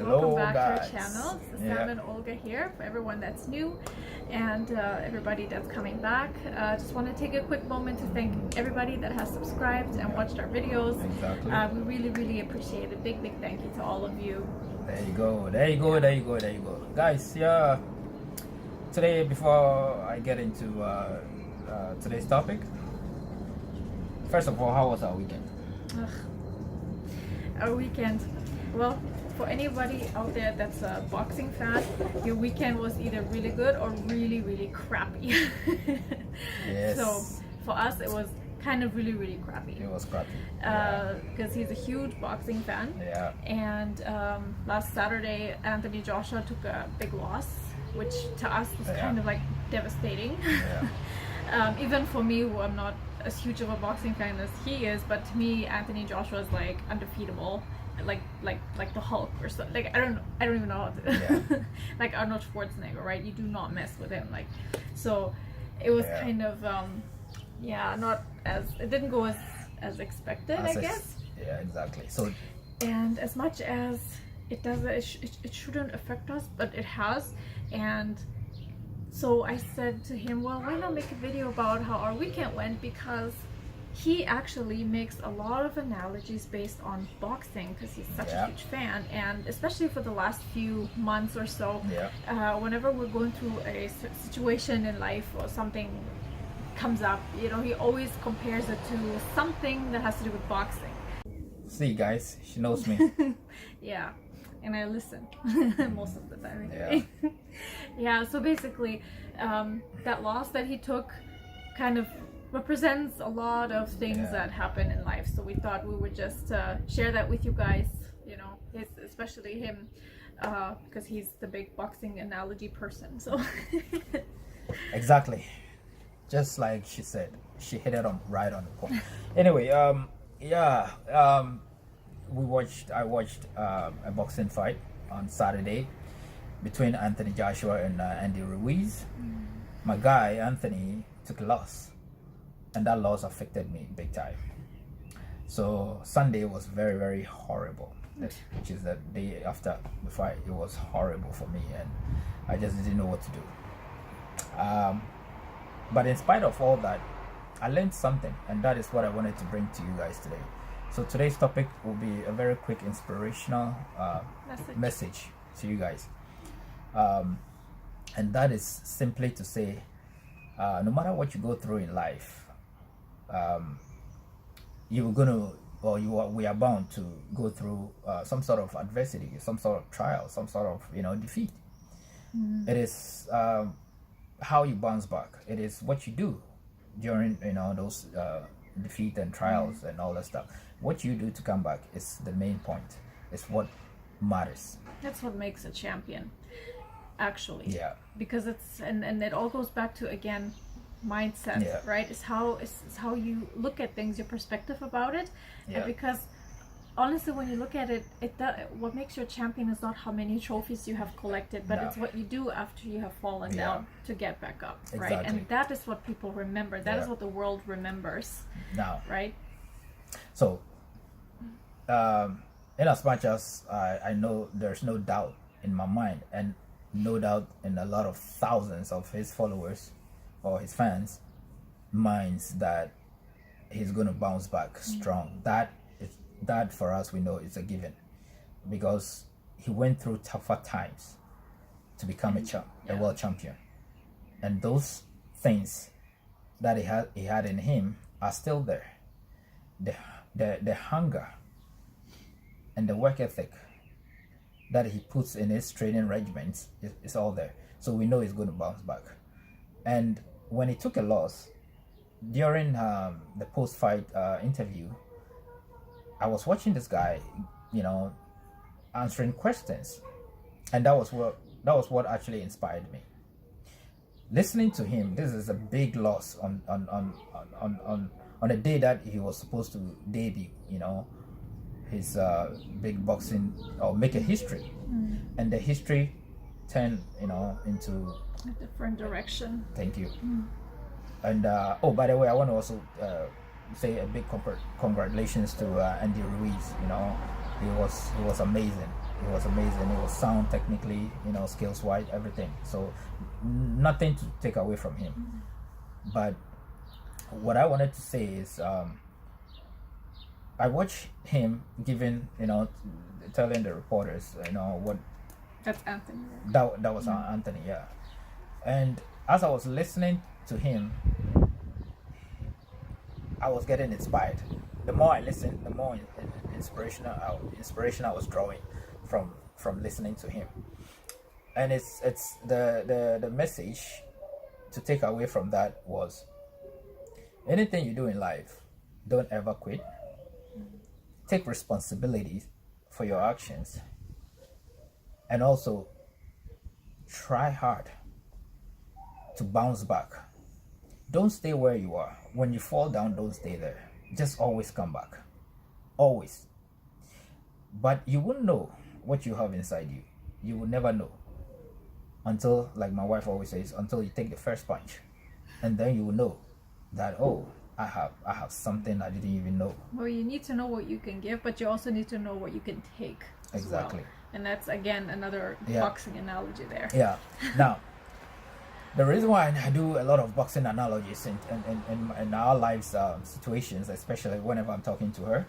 Welcome back guys. to our channel. It's Sam and Olga here for everyone that's new and everybody that's coming back. Just want to take a quick moment to thank everybody that has subscribed and watched our videos. Exactly. We really appreciate it. Big thank you to all of you. There you go. Guys, today, before I get into today's topic, first of all, how was our weekend? Our weekend, well, for anybody out there that's a boxing fan, your weekend was either really good or really crappy. Yes. So for us, it was kind of really crappy. It was crappy. Because he's a huge boxing fan. Yeah. And last Saturday, Anthony Joshua took a big loss, which to us was kind of like devastating. Yeah. Even for me, who I'm not as huge of a boxing fan as he is, but to me, Anthony Joshua is like undefeatable, like the Hulk or something. Like I don't even know how to. Like Arnold Schwarzenegger, right? You do not mess with him. Like, so it was kind of not as, it didn't go as expected, I guess. Yeah, exactly. So, and as much as it does, it shouldn't affect us, but it has. And so I said to him, well, why not make a video about how our weekend went, because he actually makes a lot of analogies based on boxing because he's such a huge fan, and especially for the last few months or so, whenever we're going through a situation in life or something comes up, you know, he always compares it to something that has to do with boxing. See, guys, she knows me. Yeah, and I listen most of the time anyway. Yeah, so basically that loss that he took kind of represents a lot of things that happen in life, so we thought we would just share that with you guys, you know, especially him, because he's the big boxing analogy person. So Exactly, just like she said, she hit it right on the point. Anyway, I watched a boxing fight on Saturday between Anthony Joshua and Andy Ruiz. My guy Anthony took a loss, and that loss affected me big time. So Sunday was very horrible, which is the day after the fight. It was horrible for me, and I just didn't know what to do. But in spite of all that, I learned something, and that is what I wanted to bring to you guys today. So today's topic will be a very quick inspirational message to you guys, and that is simply to say, no matter what you go through in life, we are bound to go through some sort of adversity, some sort of trial, some sort of defeat. It is how you bounce back. It is what you do during those defeat and trials and all that stuff. What you do to come back is the main point. It's what matters. That's what makes a champion, actually. Yeah. Because it's and it all goes back to, again, mindset, right? It's how you look at things, your perspective about it. And because honestly, when you look at it, what makes you a champion is not how many trophies you have collected, but it's what you do after you have fallen down to get back up, right? And that is what people remember. That is what the world remembers now, right? So in as much as I know there's no doubt in my mind, and no doubt in a lot of thousands of his followers or his fans' minds, that he's going to bounce back strong. That for us, we know it's a given, because he went through tougher times to become a world champion, and those things that he had in him are still there. The hunger and the work ethic that he puts in his training regimens is all there. So we know he's going to bounce back. And when he took a loss during the post-fight interview, I was watching this guy, answering questions, and that was what actually inspired me. Listening to him, this is a big loss on a day that he was supposed to debut, his big boxing, or make a history, and the history turned, into a different direction. Thank you. And by the way, I want to also say a big congratulations to Andy Ruiz. He was amazing. It was amazing. It was sound technically, skills wise, everything. So nothing to take away from him. But what I wanted to say is, I watched him giving, telling the reporters, what That's Anthony. that was Anthony, yeah. And as I was listening to him, I was getting inspired. The more I listened, the more inspiration I was drawing from listening to him. And it's the message to take away from that was, anything you do in life, don't ever quit. Take responsibility for your actions, and also try hard to bounce back. Don't stay where you are. When you fall down, don't stay there. Just always come back. Always. But you won't know what you have inside you. You will never know until, like my wife always says, until you take the first punch. And then you will know that, oh, I have something I didn't even know. Well, you need to know what you can give, but you also need to know what you can take as Exactly. well. And that's, again, another boxing analogy there. Yeah. Now, the reason why I do a lot of boxing analogies in our lives situations, especially whenever I'm talking to her,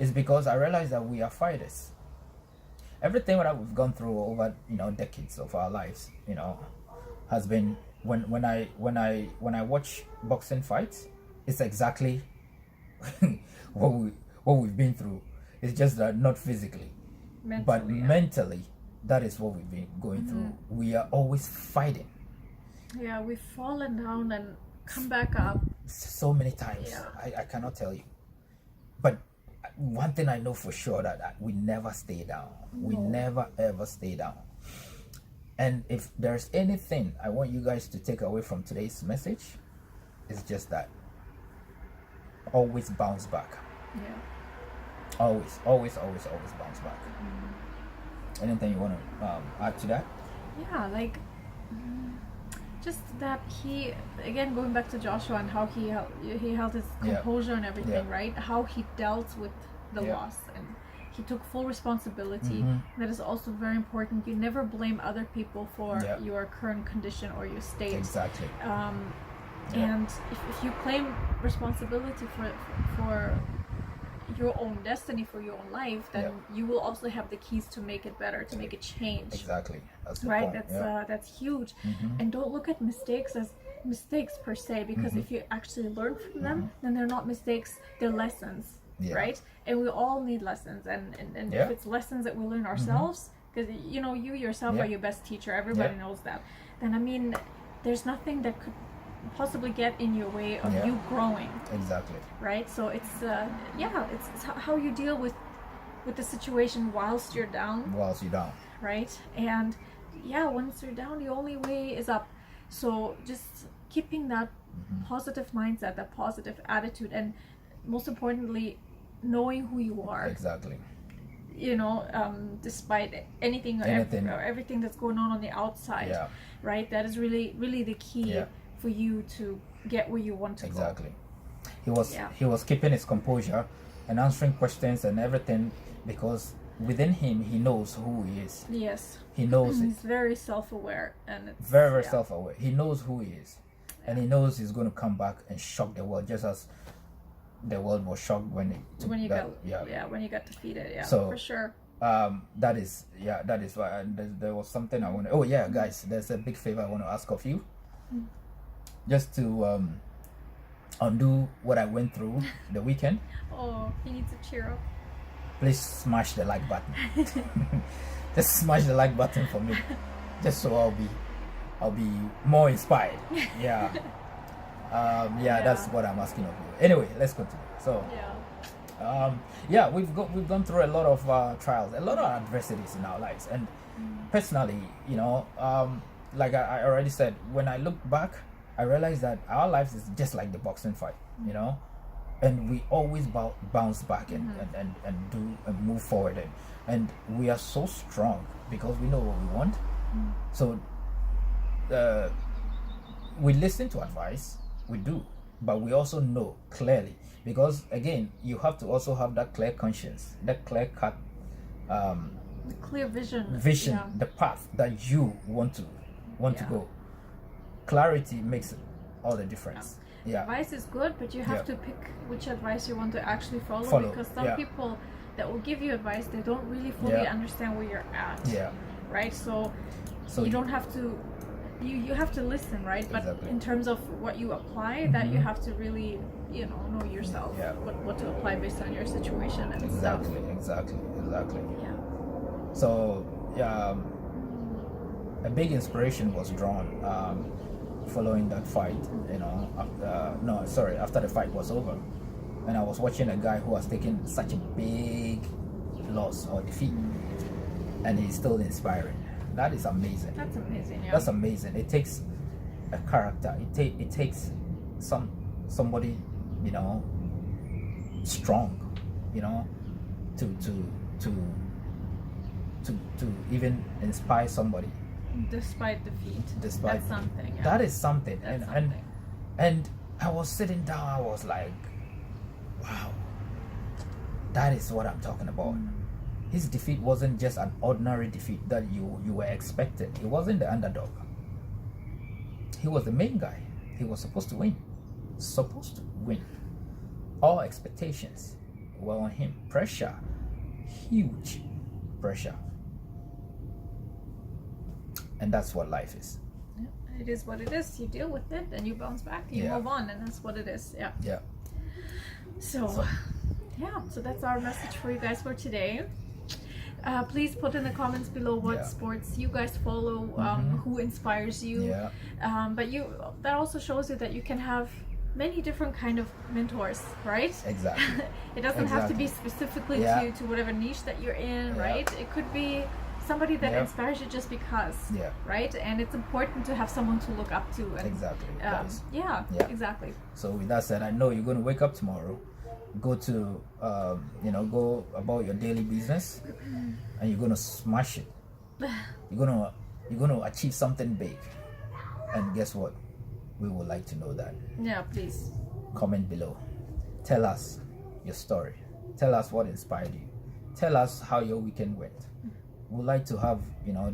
is because I realize that we are fighters. Everything that we've gone through over decades of our lives, has been when I watch boxing fights, it's exactly what we've been through. It's just that not physically, but mentally, that is what we've been going through. We are always fighting. Yeah, we've fallen down and come back up so many times. Yeah. I cannot tell you. But one thing I know for sure, that we never stay down. No. We never ever stay down. And if there's anything I want you guys to take away from today's message, it's just that. Always bounce back. Yeah. Always bounce back. Anything you want to add to that? Yeah, like just that he, again, going back to Joshua and how he held his composure and everything, right? How he dealt with the loss, and he took full responsibility. That is also very important. You never blame other people for your current condition or your state. Exactly. And if you claim responsibility for your own destiny, for your own life, then you will also have the keys to make it better, to make it change. Exactly. That's the right. point. That's huge. And don't look at mistakes as mistakes per se, because if you actually learn from them, then they're not mistakes, they're lessons. Right. And we all need lessons, and if it's lessons that we learn ourselves, because you yourself are your best teacher, everybody knows that, then I mean, there's nothing that could possibly get in your way of you growing. Exactly. Right. So it's it's how you deal with the situation whilst you're down. Right. And once you're down, the only way is up. So just keeping that positive mindset, that positive attitude, and most importantly, knowing who you are. Exactly. Despite anything or everything that's going on the outside. Right. That is really, really the key for you to get where you want to go. Exactly. He was keeping his composure and answering questions and everything, because within him he knows who he is. Yes. He knows He's very self-aware, and it's very self-aware. He knows who he is, and he knows he's going to come back and shock the world, just as the world was shocked when you got defeated. Yeah, so, for sure. That is why. And there was something I want to. Oh yeah, guys, there's a big favor I want to ask of you. Just to undo what I went through the weekend. Oh, he needs to cheer up. Please smash the like button. Just smash the like button for me, just so I'll be more inspired. That's what I'm asking of you. Anyway, let's continue. So we've gone through a lot of trials, a lot of adversities in our lives, and personally, like I already said, when I look back, I realized that our lives is just like the boxing fight, and we always bounce back and do and move forward, and we are so strong because we know what we want. So we listen to advice, we do, but we also know clearly, because again, you have to also have that clear conscience, that clear cut The clear vision. Yeah. the path that you want to go. Clarity makes all the difference. Yeah. Advice is good, but you have to pick which advice you want to actually follow. Because some people that will give you advice, they don't really fully understand where you're at. Yeah. Right? So you don't have to, you have to listen, right? But in terms of what you apply, that you have to really, know yourself, what to apply based on your situation and stuff. Exactly. Yeah. So a big inspiration was drawn following that fight, after the fight was over, and I was watching a guy who was taking such a big loss or defeat, and he's still inspiring. That is amazing. That's amazing. Yeah. That's amazing. It takes a character. It takes somebody, strong, to even inspire somebody. Despite defeat. That's something. Yeah. That is something. That's and something. and I was sitting down. I was like, wow, that is what I'm talking about. His defeat wasn't just an ordinary defeat that you were expected. He wasn't the underdog. He was the main guy. He was supposed to win. All expectations were on him. Pressure, huge pressure. And that's what life is. Yeah, it is what it is. You deal with it and you bounce back. You move on, and that's what it is. Yeah. Yeah. So that's our message for you guys for today. Please put in the comments below what sports you guys follow, who inspires you. Yeah. But that also shows you that you can have many different kind of mentors, right? Exactly. It doesn't have to be specifically to whatever niche that you're in, right? It could be somebody that inspires you just because, right? And it's important to have someone to look up to. And, exactly. Exactly. So with that said, I know you're going to wake up tomorrow, go to go about your daily business, and you're going to smash it. You're going to achieve something big. And guess what? We would like to know that. Yeah, please comment below. Tell us your story. Tell us what inspired you. Tell us how your weekend went. We'd like to have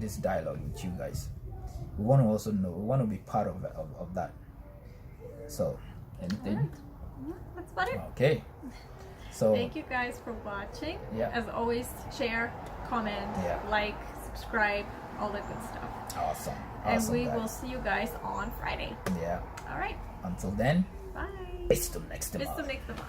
this dialogue with you guys. We want to also know. We want to be part of that. So, anything? Right. That's about it. Okay. So thank you guys for watching. Yeah. As always, share, comment, like, subscribe, all that good stuff. Awesome. And we will see you guys on Friday. Yeah. All right. Until then. Bye. Bis zum nächsten Mal. Bis zum nächsten Mal.